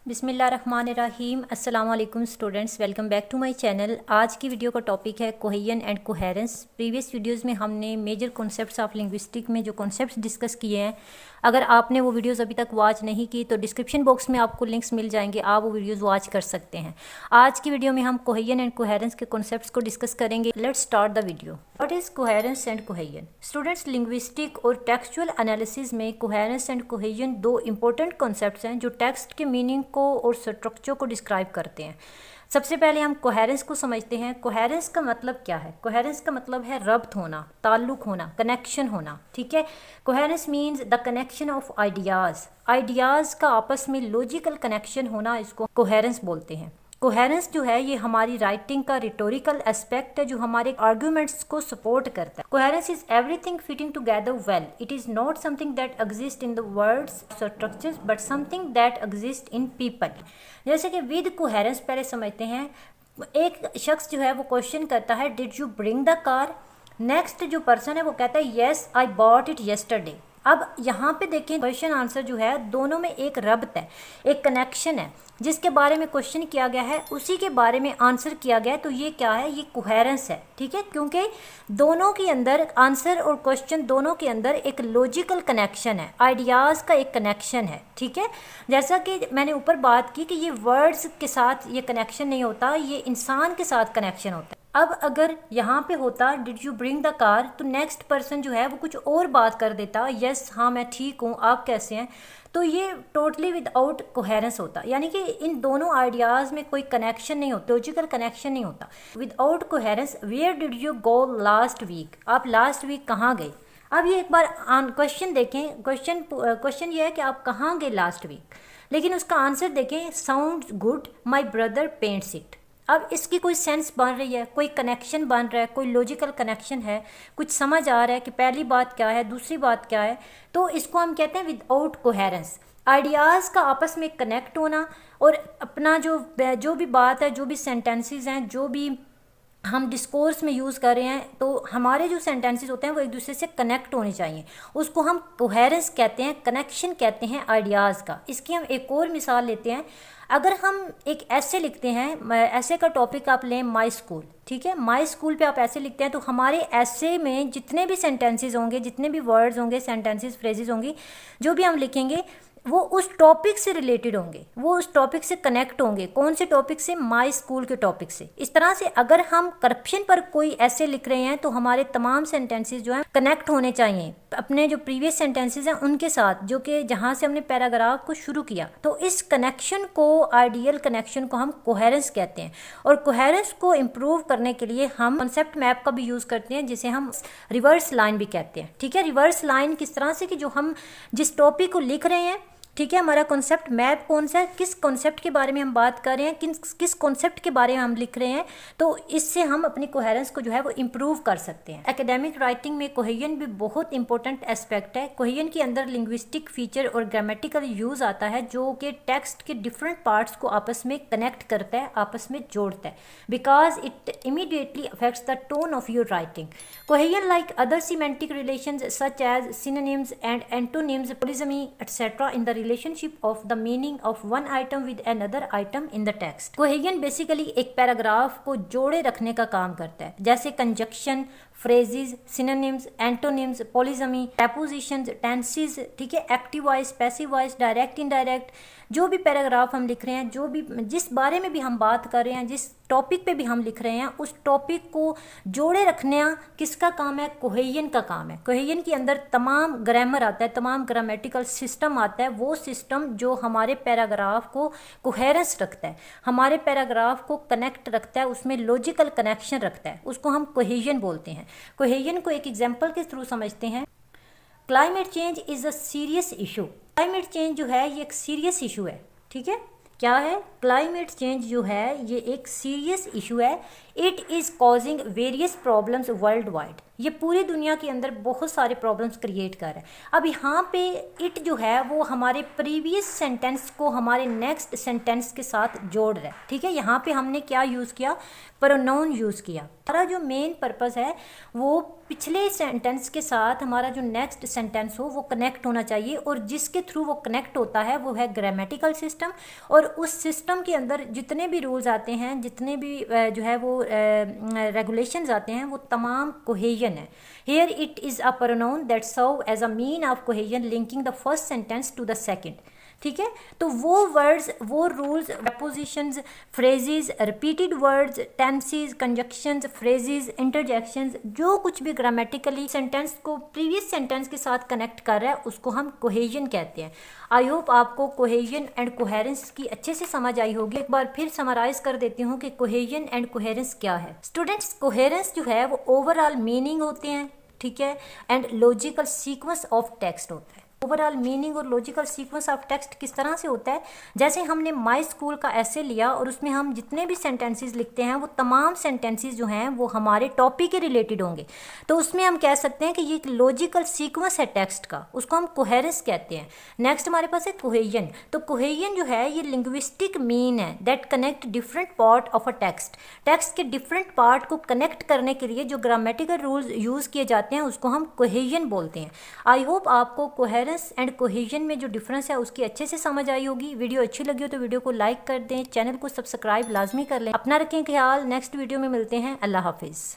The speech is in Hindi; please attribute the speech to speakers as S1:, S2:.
S1: बिस्मिल्लाहिर्रहमानिर्रहीम। अस्सलाम वालेकुम students, welcome back to my channel. आज की वीडियो का टॉपिक है cohesion and coherence. Previous videos में हमने मेजर कॉन्सेप्ट्स ऑफ लिंग्विस्टिक में जो कॉन्सेप्ट्स डिस्कस किए हैं, अगर आपने वो वीडियोस अभी तक वॉच नहीं की तो डिस्क्रिप्शन बॉक्स में आपको लिंक्स मिल जाएंगे, आप वो वीडियोस वॉच कर सकते हैं। आज की वीडियो में हम कोहेजन एंड कोहेरेंस के कॉन्सेप्ट्स को डिस्कस करेंगे। Let's start the video. What is coherence and cohesion? Students, linguistic और टेक्सचुअल एनालिसिस में कोहेरेंस एंड कोहेजन दो इंपॉर्टेंट कॉन्सेप्ट्स हैं जो टेक्स्ट के मीनिंग को और स्ट्रक्चर को डिस्क्राइब करते हैं। सबसे पहले हम कोहेरेंस को समझते हैं। कोहेरेंस का मतलब क्या है? कोहेरेंस का मतलब है रब्त होना, ताल्लुक होना, कनेक्शन होना। ठीक है, coherence means the connection of ideas. Ideas का आपस में लॉजिकल कनेक्शन होना, इसको कोहेरेंस बोलते हैं। कोहेरेंस जो है ये हमारी राइटिंग का रिटोरिकल एस्पेक्ट है जो हमारे आर्ग्यूमेंट्स को सपोर्ट करता है। Coherence is everything fitting together well. It is not something that exist in the words structures but something that exist in people. जैसे कि विद कोहेरेंस पहले समझते हैं। एक शख्स जो है वो क्वेश्चन करता है, did you bring the car? Next जो पर्सन है वो कहता है, yes I bought it yesterday. अब यहाँ पे देखें, क्वेश्चन आंसर जो है दोनों में एक रब्त है, एक कनेक्शन है। जिसके बारे में क्वेश्चन किया गया है उसी के बारे में आंसर किया गया है, तो ये क्या है? ये कोहेरेंस है। ठीक है, क्योंकि दोनों के अंदर आंसर और क्वेश्चन दोनों के अंदर एक लॉजिकल कनेक्शन है, आइडियाज़ का एक कनेक्शन है। ठीक है, जैसा कि मैंने ऊपर बात की कि ये वर्ड्स के साथ ये कनेक्शन नहीं होता, ये इंसान के साथ कनेक्शन होता है। अब अगर यहाँ पे होता did you bring the car, तो नेक्स्ट पर्सन जो है वो कुछ और बात कर देता, यस हाँ मैं ठीक हूँ, आप कैसे हैं, तो ये टोटली विदाउट कोहेरेंस होता। यानी कि इन दोनों आइडियाज़ में कोई कनेक्शन नहीं होता, लॉजिकल कनेक्शन नहीं होता। Without coherence, where did you go last week? आप लास्ट वीक कहाँ गए? अब ये एक बार क्वेश्चन देखें। क्वेश्चन ये है कि आप कहाँ गए लास्ट वीक, लेकिन उसका आंसर देखें, sounds good my brother paints it. अब इसकी कोई सेंस बन रही है, कोई कनेक्शन बन रहा है, कोई लॉजिकल कनेक्शन है, कुछ समझ आ रहा है कि पहली बात क्या है, दूसरी बात क्या है, तो इसको हम कहते हैं विदाउट कोहेरेंस। आइडियाज़ का आपस में कनेक्ट होना और अपना जो भी बात है, जो भी सेंटेंसेस हैं, जो भी हम डिस्कोर्स में यूज़ कर रहे हैं, तो हमारे जो सेंटेंसेस होते हैं वो एक दूसरे से कनेक्ट होने चाहिए। उसको हम कोहेरेंस कहते हैं, कनेक्शन कहते हैं आइडियाज़ का। इसकी हम एक और मिसाल लेते हैं। अगर हम एक ऐसे लिखते हैं, ऐसे का टॉपिक आप लें माई स्कूल। ठीक है, माई स्कूल पे आप ऐसे लिखते हैं, तो हमारे ऐसे में जितने भी सेंटेंसेस होंगे, जितने भी वर्ड्स होंगे, सेंटेंसेस, फ्रेजेस होंगी, जो भी हम लिखेंगे वो उस टॉपिक से रिलेटेड होंगे, वो उस टॉपिक से कनेक्ट होंगे। कौन से टॉपिक से? माई स्कूल के टॉपिक से। इस तरह से अगर हम करप्शन पर कोई ऐसे लिख रहे हैं तो हमारे तमाम सेंटेंसेस जो हैं कनेक्ट होने चाहिए अपने जो प्रीवियस सेंटेंसेस हैं उनके साथ, जो कि जहाँ से हमने पैराग्राफ को शुरू किया। तो इस कनेक्शन को, आइडियल कनेक्शन को हम कोहेरेंस कहते हैं। और कोहेरेंस को इम्प्रूव करने के लिए हम कॉन्सेप्ट मैप का भी यूज़ करते हैं, जिसे हम रिवर्स लाइन भी कहते हैं। ठीक है, रिवर्स लाइन किस तरह से कि जो हम जिस टॉपिक को लिख रहे हैं, ठीक है, हमारा कॉन्सेप्ट मैप कौन सा है, किस कॉन्सेप्ट के बारे में हम बात कर रहे हैं, किस कॉन्सेप्ट के बारे में हम लिख रहे हैं, तो इससे हम अपनी कोहेरेंस को जो है वो इम्प्रूव कर सकते हैं। एकेडमिक राइटिंग में कोहेजन भी बहुत इंपॉर्टेंट एस्पेक्ट है। कोहेजन के अंदर लिंग्विस्टिक फीचर और ग्रामेटिकल यूज़ आता है जो कि टेक्स्ट के डिफरेंट पार्ट्स को आपस में कनेक्ट करता है, आपस में जोड़ता है, because it immediately affects the tone of your writing. Cohesion like other semantic relations such as synonyms and antonyms, polysemy etcetera in the relationship of the meaning of one item with another item in the text। Cohesion basically एक पैराग्राफ को जोड़े रखने का काम करता है, जैसे conjunction, phrases, synonyms, antonyms, polysemy, prepositions, tenses. ठीक है, active voice, passive voice, direct, indirect, जो भी पैराग्राफ हम लिख रहे हैं, जो भी जिस बारे में भी हम बात कर रहे हैं, जिस टॉपिक पे भी हम लिख रहे हैं, उस टॉपिक को जोड़े रखना किसका काम है? कोहेजन का काम है। कोहेजन के अंदर तमाम ग्रामर आता है, तमाम ग्रामेटिकल सिस्टम आता है, वो सिस्टम जो हमारे पैराग्राफ को कोहेरेंस रखता है, हमारे पैराग्राफ को कनेक्ट रखता है, उसमें लॉजिकल कनेक्शन रखता है, उसको हम कोहेजन बोलते हैं। कोहेजन को एक एग्जाम्पल के थ्रू समझते हैं। Climate change is a serious issue. Climate change जो है ये एक सीरियस इशू है। ठीक है, क्या है? क्लाइमेट चेंज जो है ये एक सीरियस इशू है। It is causing various problems world wide. ये पूरी दुनिया के अंदर बहुत सारे प्रॉब्लम्स क्रिएट कर रहा है। अब यहाँ पे इट जो है वो हमारे प्रीवियस सेंटेंस को हमारे नेक्स्ट सेंटेंस के साथ जोड़ रहा है, ठीक है। यहाँ पे हमने क्या यूज़ किया, प्रोनाउन यूज़ किया। हमारा जो मेन पर्पस है वो पिछले सेंटेंस के साथ हमारा जो नेक्स्ट सेंटेंस हो वो कनेक्ट होना चाहिए, और जिसके थ्रू वो कनेक्ट होता है वो है ग्रामेटिकल सिस्टम। और उस सिस्टम के अंदर जितने भी रूल्स आते हैं, जितने भी जो है वो रेगुलेशंस आते हैं, वो तमाम कोहेजन है। Here it is a pronoun that serve as a mean of cohesion linking the first sentence to the second, ठीक है। तो वो वर्ड्स, वो rules, prepositions, phrases, repeated words, tenses, conjunctions, phrases, interjections, जो कुछ भी ग्रामेटिकली सेंटेंस को प्रीवियस सेंटेंस के साथ कनेक्ट कर रहा है उसको हम कोहेजन कहते हैं। आई होप आपको कोहेजन एंड कोहेरेंस की अच्छे से समझ आई होगी। एक बार फिर समराइज कर देती हूँ कि कोहेजन एंड कोहेरेंस क्या है। स्टूडेंट्स, कोहेरेंस जो है वो ओवरऑल मीनिंग होते हैं, ठीक है, and logical sequence of text होता है। ओवरऑल मीनिंग और लॉजिकल सीक्वेंस ऑफ टेक्स्ट किस तरह से होता है, जैसे हमने माई स्कूल का ऐसे लिया और उसमें हम जितने भी सेंटेंसेस लिखते हैं वो तमाम सेंटेंसेस जो हैं वो हमारे टॉपिक के रिलेटेड होंगे। तो उसमें हम कह सकते हैं कि ये एक लॉजिकल सीक्वेंस है टेक्स्ट का, उसको हम कोहेरेंस कहते हैं। नेक्स्ट हमारे पास है कोहेजन। तो कोहेजन जो है ये लिंग्विस्टिक मीन है that connect different part of a text. Text के डिफरेंट पार्ट को कनेक्ट करने के लिए जो ग्रामेटिकल रूल्स यूज़ किए जाते हैं उसको हम कोहेजन बोलते हैं। आई होप आपको कोहेरेंस एंड कोहेजन में जो डिफरेंस है उसकी अच्छे से समझ आई होगी। वीडियो अच्छी लगी हो तो वीडियो को लाइक कर दें, चैनल को सब्सक्राइब लाजमी कर लें। अपना रखें ख्याल, नेक्स्ट वीडियो में मिलते हैं। अल्लाह हाफिज़।